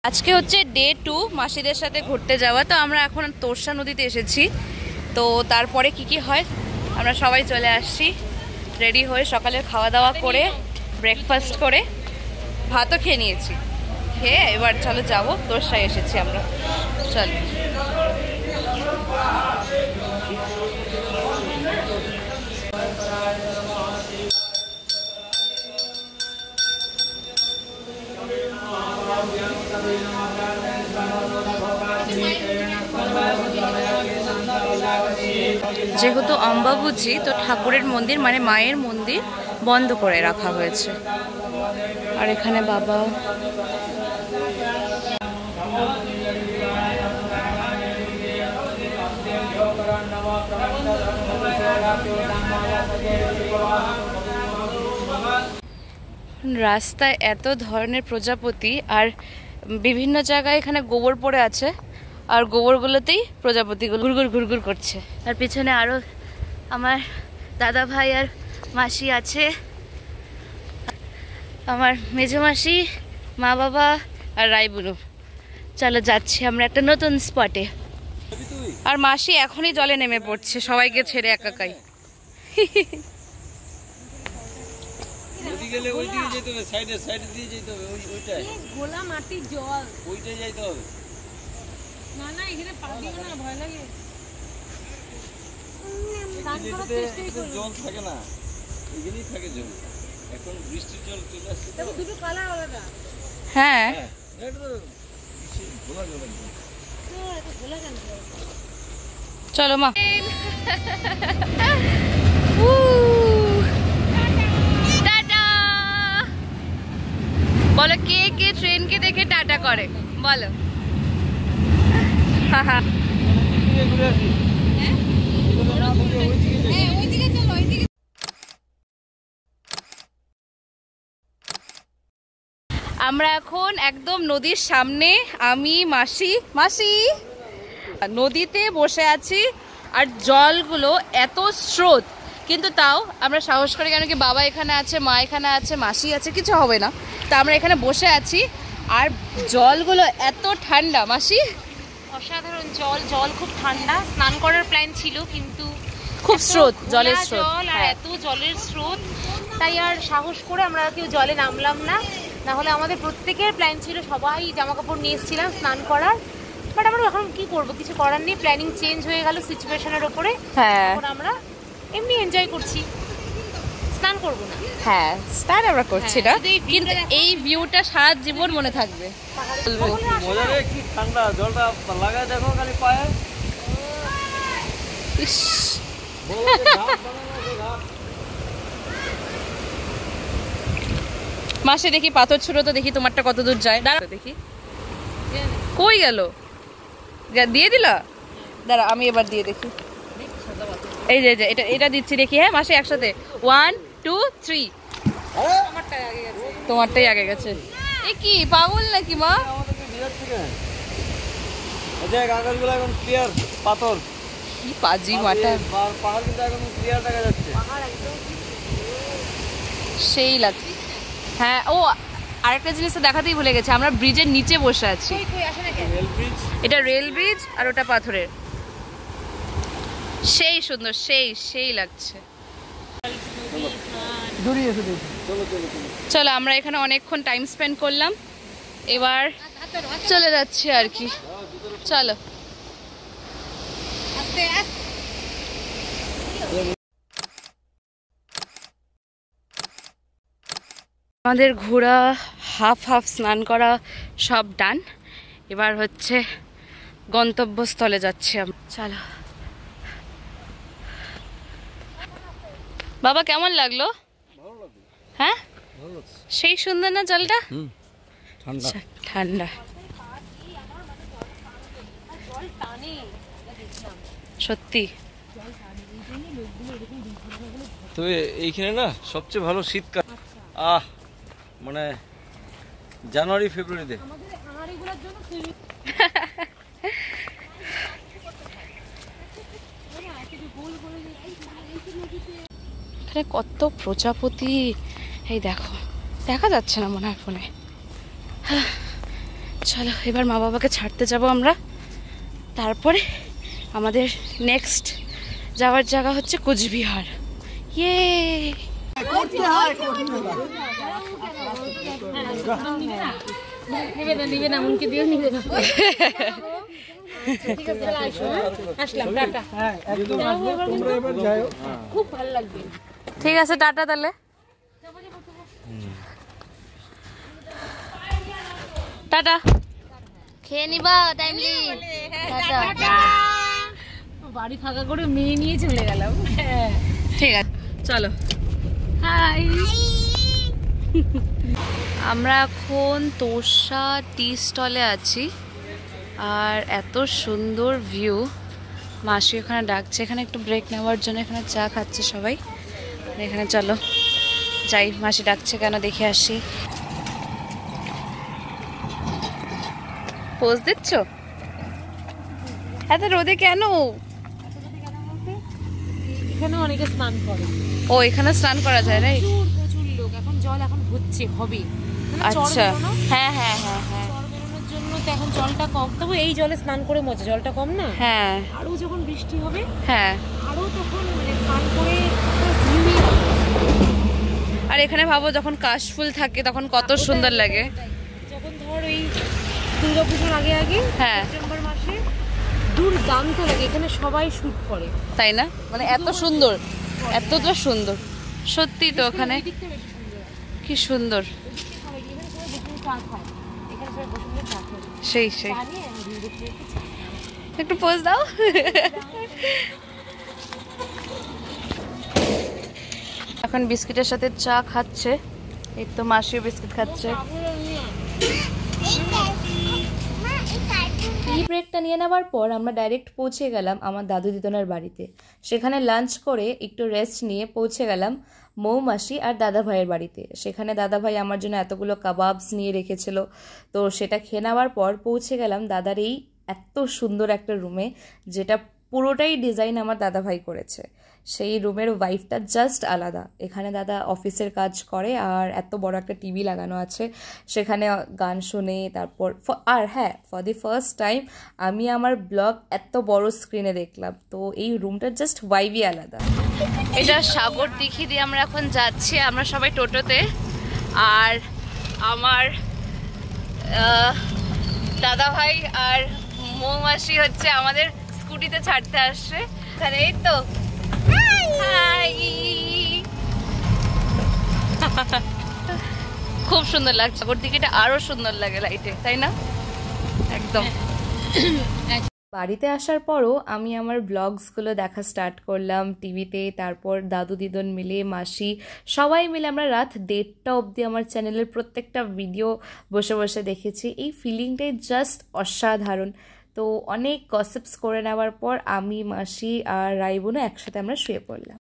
আজকে হচ্ছে ডে 2 মাসিদের সাথে ঘুরতে যাওয়া। তো আমরা এখন তোরসা নদীতে এসেছি। তো তারপরে কি হয় আমরা সবাই চলে আসছি রেডি হয়ে, সকালে খাওয়া দাওয়া করে ব্রেকফাস্ট করে ভাতও খেয়ে নিয়েছি। খেয়ে এবার চলো যাবো, তোরসায় এসেছি আমরা, চলো। যেহেতু অম্বাবুচি, তো ঠাকুরের মন্দির মানে মায়ের মন্দির বন্ধ করে রাখা হয়েছে। আর এখানে বাবা, রাস্তায় এত ধরনের প্রজাপতি, আর বিভিন্ন জায়গায় এখানে গোবর পড়ে আছে, আর গোবরগুলোতেই প্রজাপতিগুলো ঘুরঘুর ঘুরঘুর করছে। আর পিছনে আরো আমার দাদা ভাই আর মাসি আছে, আমার মেজো মাসি, মা বাবা আর রাইবুনু। চলো যাচ্ছি আমরা একটা নতুন স্পটে। আর মাসি এখনই জলে নেমে পড়ছে সবাইকে ছেড়ে একাকাই। জল থাকে না, এখানেই থাকে জল। এখন বৃষ্টির জল চলে আসছে, দুটো কালার আলাদা। হ্যাঁ, চলো মা। টাটা বলো, কে কে ট্রেনকে দেখে টাটা করে বলো। আমরা এখন একদম নদীর সামনে, আমি মাসি নদীতে বসে আছি। আর জলগুলো এত স্রোত, কিন্তু তাও আমরা সাহস করি, কেন কি বাবা এখানে আছে, মা এখানে আছে, মাসি আছে, কিছু হবে না। তা আমরা এখানে বসে আছি, আর জলগুলো এত ঠান্ডা। মাসি, অসাধারণ জল খুব ঠান্ডা। স্নান করার প্ল্যান ছিল, কিন্তু খুব স্রোত, জলের স্রোত, আর এত জলের স্রোত, তাই আর সাহস করে আমরা কেউ জলে নামলাম না। না হলে আমাদের প্রত্যেকের প্ল্যান ছিল, সবাই জামা কাপড় নিয়ে এসেছিলাম স্নান করার। বাট আমরা এখন কি করবো, কিছু করার নেই, প্ল্যানিং চেঞ্জ হয়ে গেল সিচুয়েশনের ওপরে। এখন আমরা এমনি এনজয় করছি, স্নান করবো না। হ্যাঁ, স্নান আমরা করছি না, কিন্তু এই ভিউটা সারা জীবন মনে থাকবে। মজা রে, কি ঠান্ডা, জলটা লাগায় দেখো খালি পায়ে। মাসে দেখি পাথর ছুড়ো তো, দেখি তোমারটা কত দূর যায়। দাঁড়া দেখি, কই গেল, দিয়ে দিলা? দাঁড়া আমি এবার দিয়ে দেখি। এই যে এটা এটা দিচ্ছি, দেখি। হ্যাঁ মাসে একসাথে 1 2 3। তোমারটাই আগে গেছে। এ কি পাগল নাকি মা? আকাশগুলো এখন ক্লিয়ার, পাথর কি পাজি মাটা, পাহাড় কিন্তু এখন ক্লিয়ার দেখা যাচ্ছে, সেই লাগছে। হ্যাঁ, ও আরেকটা জিনিস তো দেখাতেই ভুলে গেছে, আমরা ব্রিজের নিচে বসে আছি। এটা রেল ব্রিজ, আর ওটা পাথরের। সেই সুন্দর, সেই লাগছে। চলো আমরা এখানে অনেকক্ষণ টাইম স্পেন্ড করলাম, এবার চলে যাচ্ছি আর কি। চলো। আমাদের ঘোরা, হাফ স্নান করা সব ডান। এবার হচ্ছে গন্তব্যস্থলে যাচ্ছি আমরা। চলো। বাবা কেমন লাগলো? হ্যাঁ, সেই সুন্দর না জলটা? ঠান্ডা সত্যি। তবে এইখানে না সবচেয়ে ভালো শীতকাল, মানে জানুয়ারি ফেব্রুয়ারিতে। এখানে কত প্রজাপতি, এই দেখো, দেখা যাচ্ছে না মনে হয় ফোনে। চলো এবার মা বাবাকে ছাড়তে যাব আমরা। তারপরে আমাদের নেক্সট যাওয়ার জায়গা হচ্ছে কোচবিহার। ইয়ে খুব ভালো লাগবে। ঠিক আছে, টাটা তাহলে। টাটা, খেয়ে নিবা টাইমলি। বাড়ি ফাঁকা করে মেয়ে নিয়ে চলে গেলাম। ঠিক আছে চলো। হাই। আমরা এখন তোষা টি স্টলে আছি, আর এত সুন্দর ভিউ। মাসি ওখানে ডাকছে, এখানে একটু ব্রেক নেওয়ার জন্য এখানে চা খাচ্ছে সবাই। এখানে চলো যাই, মাসি ডাকছে কেন দেখে আসি। পোজ দিচ্ছ এত রোদে কেন? এখানে অনেকে স্নান করে। ও এখানে স্নান করা যায় না? প্রচুর লোক। এখন জল এখন হচ্ছে হবে। আচ্ছা, হ্যাঁ হ্যাঁ হ্যাঁ হ্যাঁ। চর বেরোনোর জন্য তো এখন জলটা কম, তবু এই জলে স্নান করে মজা। জলটা কম না? হ্যাঁ আরো যখন বৃষ্টি হবে হ্যাঁ। আরো তখন মানে স্নান করে আর এখানে ভাবো যখন কাশফুল থাকে তখন কত সুন্দর লাগে। যখন ধর ওই দুর্গাপুজোর আগে আগে হ্যাঁ সেপ্টেম্বর মাসে দুর্দান্ত লাগে। এখানে সবাই শুট করে, তাই না? মানে এত সুন্দর, এতটা সুন্দর সত্যি তো। ওখানে কি সুন্দর, সেই সেই। একটু পোজ দাও। এখন বিস্কিটের সাথে চা খাচ্ছে, এই তো মাসিও বিস্কিট খাচ্ছে। টি ব্রেকটা নিয়ে নেওয়ার পর আমরা ডাইরেক্ট পৌঁছে গেলাম আমার দাদু দিদনের বাড়িতে। সেখানে লাঞ্চ করে একটু রেস্ট নিয়ে পৌঁছে গেলাম মৌমাসি আর দাদা ভাইয়ের বাড়িতে। সেখানে দাদা ভাই আমার জন্য এতগুলো কাবাবস নিয়ে রেখেছিল, তো সেটা খেয়ে নেওয়ার পর পৌঁছে গেলাম দাদার এই এত সুন্দর একটা রুমে, যেটা পুরোটাই ডিজাইন আমার দাদা ভাই করেছে। সেই রুমের ভাইবটা জাস্ট আলাদা। এখানে দাদা অফিসের কাজ করে, আর এত বড় একটা টিভি লাগানো আছে, সেখানে গান শোনে। তারপর আর হ্যাঁ, ফর দি ফার্স্ট টাইম আমি আমার ব্লগ এত বড় স্ক্রিনে দেখলাম, তো এই রুমটার জাস্ট ভাইবই আলাদা। এটা সাগর দিঘি দিয়ে আমরা এখন যাচ্ছি, আমরা সবাই টোটোতে। আর আমার দাদা ভাই আর মৌমাসি হচ্ছে আমাদের স্কুটিতে ছাড়তে আসছে। এখানে এই তো খুব সুন্দর লাগছে। সাগর দিঘিটা আরো সুন্দর লাগে লাইটে, তাই না? একদম। বাড়িতে আসার পরও আমি আমার ব্লগসগুলো দেখা স্টার্ট করলাম টিভিতে। তারপর দাদু দিদন মিলে, মাসি সবাই মিলে আমরা রাত 1:30 অবধি আমার চ্যানেলের প্রত্যেকটা ভিডিও বসে বসে দেখেছি। এই ফিলিংটাই জাস্ট অসাধারণ। তো অনেক গসিপস করে নেওয়ার পর আমি, মাসি আর রাইবুনও একসাথে আমরা শুয়ে পড়লাম।